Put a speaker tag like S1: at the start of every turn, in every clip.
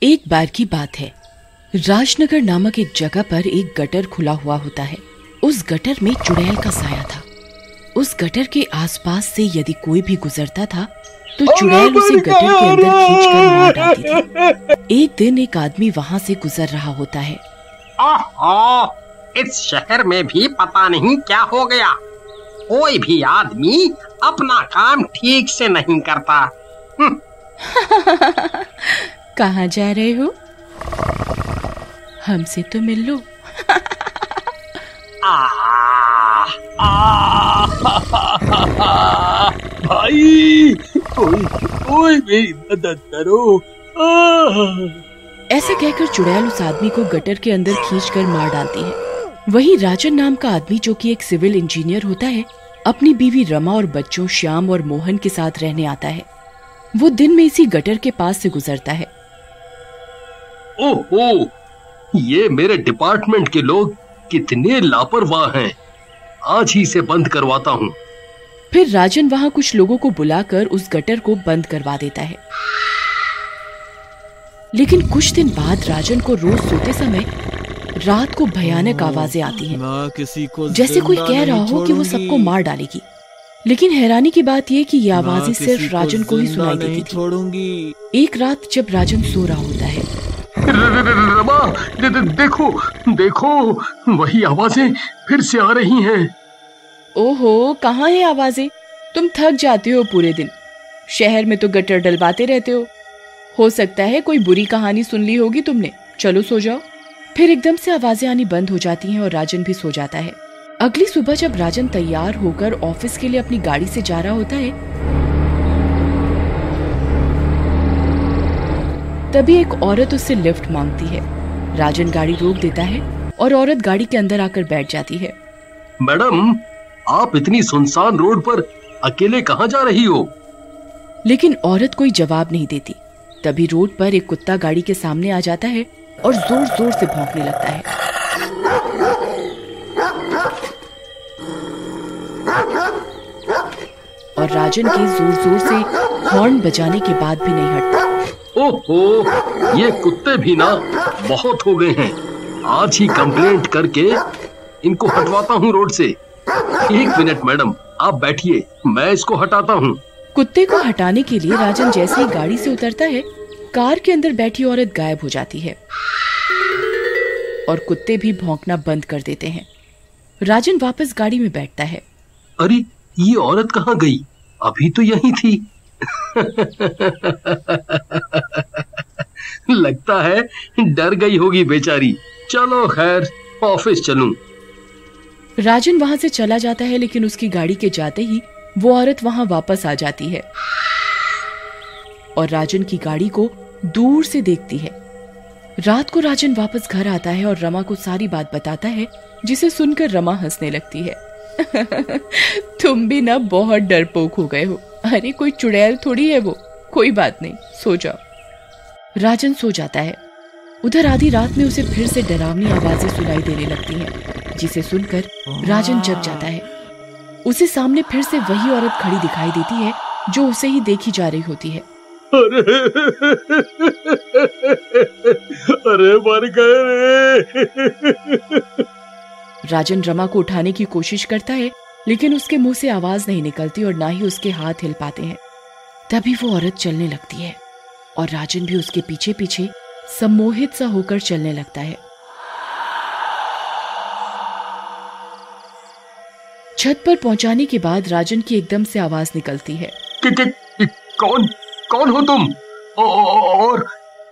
S1: एक बार की बात है, राजनगर नामक एक जगह पर एक गटर खुला हुआ होता है। उस गटर में चुड़ैल का साया था। उस गटर के आसपास से यदि कोई भी गुजरता था तो चुड़ैल उसे गटर के अंदर खींचकर मार डालती थी। एक दिन एक आदमी वहाँ से गुजर रहा होता है।
S2: ओहो, इस शहर में भी पता नहीं क्या हो गया। कोई भी आदमी अपना काम ठीक से नहीं करता।
S1: कहाँ जा रहे हो? हमसे तो मिल लो।
S3: भाई, कोई मेरी मदद करो।
S1: ऐसे कहकर चुड़ैल उस आदमी को गटर के अंदर खींचकर मार डालती है। वहीं राजन नाम का आदमी, जो कि एक सिविल इंजीनियर होता है, अपनी बीवी रमा और बच्चों श्याम और मोहन के साथ रहने आता है। वो दिन में इसी गटर के पास से गुजरता है।
S3: ओहो, ये मेरे डिपार्टमेंट के लोग कितने लापरवाह हैं। आज ही से बंद करवाता हूँ।
S1: फिर राजन वहाँ कुछ लोगों को बुलाकर उस गटर को बंद करवा देता है। लेकिन कुछ दिन बाद राजन को रोज सोते समय रात को भयानक आवाजें आती हैं, जैसे कोई कह रहा हो कि वो सबको मार डालेगी। लेकिन हैरानी की बात यह कि ये आवाजें सिर्फ राजन को ही सुनाई देती थी। एक रात जब राजन सो रहा होता है,
S3: रमा, देखो देखो, वही आवाजें फिर से आ रही हैं।
S1: ओहो, कहाँ है आवाजें? तुम थक जाते हो पूरे दिन। शहर में तो गटर डलवाते रहते हो सकता है कोई बुरी कहानी सुन ली होगी तुमने। चलो सो जाओ। फिर एकदम से आवाजें आनी बंद हो जाती हैं और राजन भी सो जाता है। अगली सुबह जब राजन तैयार होकर ऑफिस के लिए अपनी गाड़ी से जा रहा होता है, तभी एक औरत उससे लिफ्ट मांगती है। राजन गाड़ी रोक देता है और औरत गाड़ी के अंदर आकर बैठ जाती है।
S3: मैडम, आप इतनी सुनसान रोड पर अकेले कहाँ जा रही हो?
S1: लेकिन औरत कोई जवाब नहीं देती। तभी रोड पर एक कुत्ता गाड़ी के सामने आ जाता है और जोर जोर से भौंकने लगता है। और राजन के जोर जोर से हॉर्न बजाने के बाद भी नहीं हटता।
S3: ओहो, ये कुत्ते भी ना बहुत हो गए हैं। आज ही कंप्लेंट करके इनको हटवाता हूँ रोड से। 1 मिनट मैडम, आप बैठिए, मैं इसको हटाता हूँ।
S1: कुत्ते को हटाने के लिए राजन जैसे ही गाड़ी से उतरता है, कार के अंदर बैठी औरत गायब हो जाती है और कुत्ते भी भौंकना बंद कर देते हैं। राजन वापस गाड़ी में बैठता है।
S3: अरे, ये औरत कहाँ गई? अभी तो यहीं थी। लगता है डर गई होगी बेचारी। चलो खैर, ऑफिस चलूं।
S1: राजन वहां से चला जाता है, लेकिन उसकी गाड़ी के जाते ही वो औरत वहां वापस आ जाती है और राजन की गाड़ी को दूर से देखती है। रात को राजन वापस घर आता है और रमा को सारी बात बताता है, जिसे सुनकर रमा हंसने लगती है। तुम भी ना बहुत डरपोक हो गए हो। अरे, कोई चुड़ैल थोड़ी है वो। कोई बात नहीं, सो जाओ। राजन सो जाता है। उधर आधी रात में उसे फिर से डरावनी आवाजें सुनाई देने लगती हैं, जिसे सुनकर राजन जग जाता है। उसे सामने फिर से वही औरत खड़ी दिखाई देती है, जो उसे ही देखी जा रही होती है।
S3: अरे मर गए रे।
S1: राजन रमा को उठाने की कोशिश करता है, लेकिन उसके मुंह से आवाज नहीं निकलती और ना ही उसके हाथ हिल पाते हैं। तभी वो औरत चलने लगती है और राजन भी उसके पीछे पीछे सम्मोहित सा होकर चलने लगता है। छत पर पहुंचाने के बाद राजन की एकदम से आवाज निकलती है।
S3: कौन हो तुम? और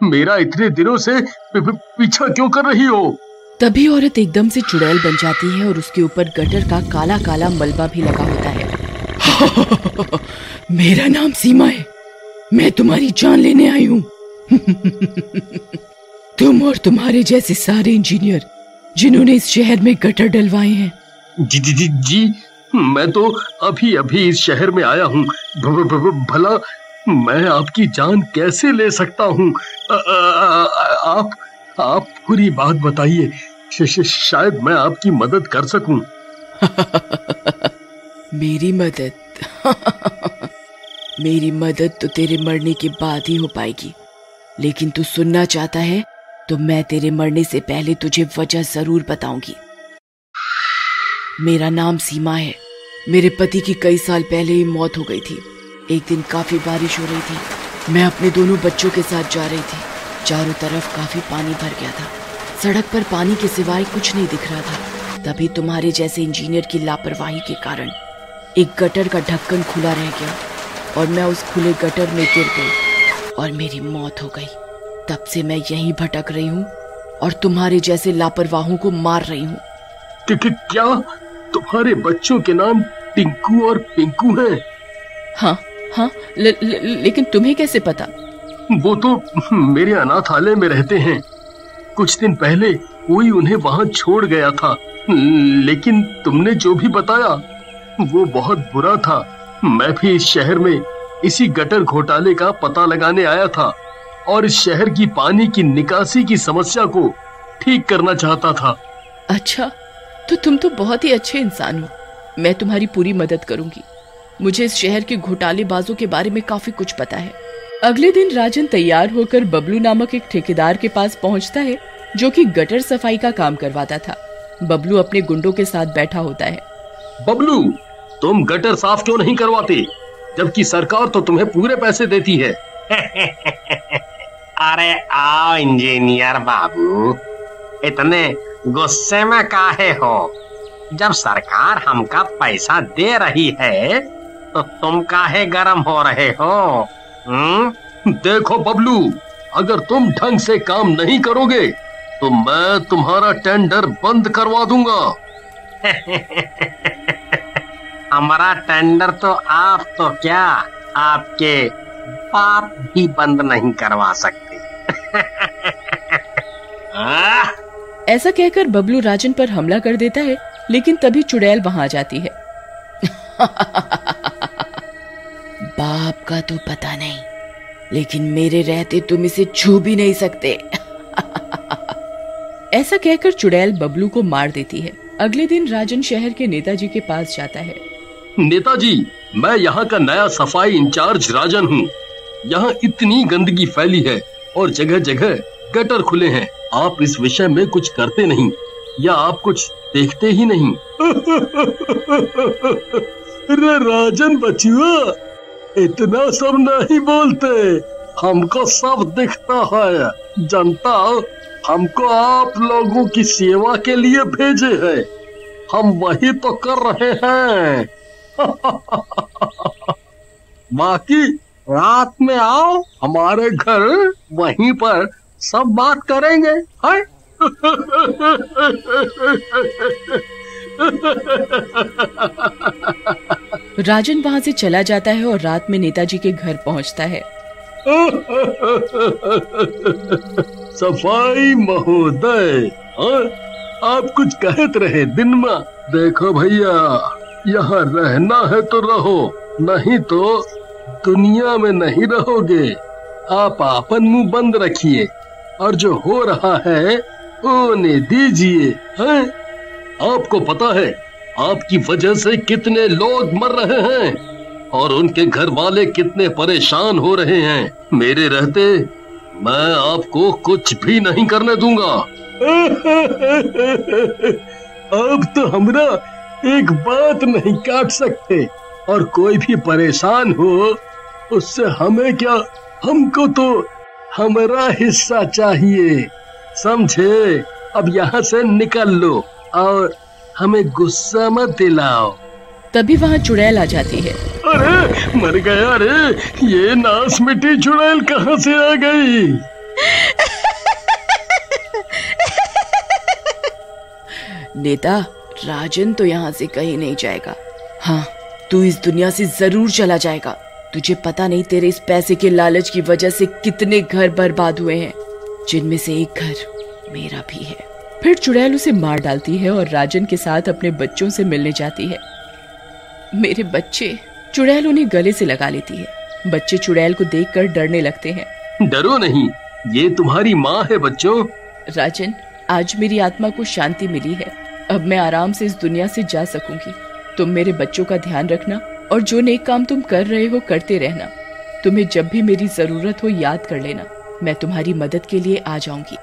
S3: मेरा इतने दिनों से पीछा क्यों कर रही हो?
S1: तभी औरत एकदम से चुड़ैल बन जाती है और उसके ऊपर गटर का काला काला मलबा भी लगा होता है। मेरा नाम सीमा है, मैं तुम्हारी जान लेने आई हूँ। तुम और तुम्हारे जैसे सारे इंजीनियर जिन्होंने इस शहर में गटर डलवाए हैं।
S3: जी, मैं तो अभी इस शहर में आया हूँ। भला मैं आपकी जान कैसे ले सकता हूँ? आप पूरी बात बताइए, शायद मैं आपकी मदद कर सकूं।
S1: मेरी मदद? मेरी मदद तो तेरे मरने के बाद ही हो पाएगी। लेकिन तू सुनना चाहता है तो मैं तेरे मरने से पहले तुझे वजह जरूर बताऊंगी। मेरा नाम सीमा है। मेरे पति की कई साल पहले ही मौत हो गई थी। एक दिन काफी बारिश हो रही थी। मैं अपने दोनों बच्चों के साथ जा रही थी। चारों तरफ काफी पानी भर गया था। सड़क पर पानी के सिवाय कुछ नहीं दिख रहा था। तभी तुम्हारे जैसे इंजीनियर की लापरवाही के कारण एक गटर का ढक्कन खुला रह गया और मैं उस खुले गटर में गिर गई और मेरी मौत हो गई। तब से मैं यहीं भटक रही हूँ और तुम्हारे जैसे लापरवाहों को मार रही हूँ।
S3: क्या तुम्हारे बच्चों के नाम टिंकू और पिंकू हैं?
S1: हाँ, लेकिन तुम्हें कैसे पता?
S3: वो तो मेरे अनाथालय में रहते हैं। कुछ दिन पहले कोई उन्हें वहां छोड़ गया था, लेकिन तुमने जो भी बताया वो बहुत बुरा था। मैं भी इस शहर में इसी गटर घोटाले का पता लगाने आया था और इस शहर की पानी की निकासी की समस्या को ठीक करना चाहता था।
S1: अच्छा, तो तुम तो बहुत ही अच्छे इंसान हो। मैं तुम्हारी पूरी मदद करूंगी। मुझे इस शहर के घोटालेबाजों के बारे में काफी कुछ पता है। अगले दिन राजन तैयार होकर बबलू नामक एक ठेकेदार के पास पहुंचता है जो कि गटर सफाई का काम करवाता था। बबलू अपने गुंडों के साथ बैठा होता है।
S3: बबलू, तुम गटर साफ क्यों नहीं करवाते, जबकि सरकार तो तुम्हें पूरे पैसे देती है?
S2: अरे आओ इंजीनियर बाबू, इतने गुस्से में काहे हो? जब सरकार हमका पैसा दे रही है तो तुम काहे गरम हो रहे हो?
S3: देखो बबलू, अगर तुम ढंग से काम नहीं करोगे तो मैं तुम्हारा टेंडर बंद करवा दूंगा।
S2: हमारा टेंडर तो आप तो क्या, आपके बाप भी बंद नहीं करवा सकते।
S1: ऐसा कहकर बबलू राजन पर हमला कर देता है, लेकिन तभी चुड़ैल वहां आ जाती है। बाप का तो पता नहीं, लेकिन मेरे रहते तुम इसे छू भी नहीं सकते। ऐसा कहकर चुड़ैल बबलू को मार देती है। अगले दिन राजन शहर के नेताजी के पास जाता है।
S3: नेताजी, मैं यहाँ का नया सफाई इंचार्ज राजन हूँ। यहाँ इतनी गंदगी फैली है और जगह जगह गटर खुले हैं। आप इस विषय में कुछ करते नहीं या आप कुछ देखते ही नहीं? अरे राजन बचुआ, इतना सब नहीं बोलते। हमको सब दिखता है। जनता हमको आप लोगों की सेवा के लिए भेजे हैं, हम वही तो कर रहे हैं।
S2: बाकी रात में आओ हमारे घर, वहीं पर सब बात करेंगे। है?
S1: राजन वहां से चला जाता है और रात में नेताजी के घर पहुंचता है।
S3: सफाई महोदय, आप कुछ कहते रहे दिन में। देखो भैया, यहाँ रहना है तो रहो, नहीं तो दुनिया में नहीं रहोगे। आप अपन मुंह बंद रखिए और जो हो रहा है होने दीजिए। आपको पता है आपकी वजह से कितने लोग मर रहे हैं और उनके घर वाले कितने परेशान हो रहे हैं। मेरे रहते मैं आपको कुछ भी नहीं करने दूंगा। अब तो हमरा एक बात नहीं काट सकते और कोई भी परेशान हो उससे हमें क्या, हमको तो हमारा हिस्सा चाहिए, समझे? अब यहाँ से निकल लो और हमें गुस्सा मत दिलाओ।
S1: तभी वहाँ चुड़ैल आ जाती है।
S3: अरे मर गया रे, ये नास मिट्टी चुड़ैल कहाँ से आ गई?
S1: नेता, राजन तो यहाँ से कहीं नहीं जाएगा। हाँ, तू इस दुनिया से जरूर चला जाएगा। तुझे पता नहीं तेरे इस पैसे के लालच की वजह से कितने घर बर्बाद हुए हैं, जिनमें से एक घर मेरा भी है। फिर चुड़ैल उसे मार डालती है और राजन के साथ अपने बच्चों से मिलने जाती है। मेरे बच्चे, चुड़ैल उन्हें गले से लगा लेती है। बच्चे चुड़ैल को देखकर डरने लगते हैं।
S3: डरो नहीं, ये तुम्हारी माँ है बच्चों।
S1: राजन, आज मेरी आत्मा को शांति मिली है। अब मैं आराम से इस दुनिया से जा सकूंगी। तुम मेरे बच्चों का ध्यान रखना और जो नेक काम तुम कर रहे हो करते रहना। तुम्हें जब भी मेरी जरूरत हो याद कर लेना। मैं तुम्हारी मदद के लिए आ जाऊंगी।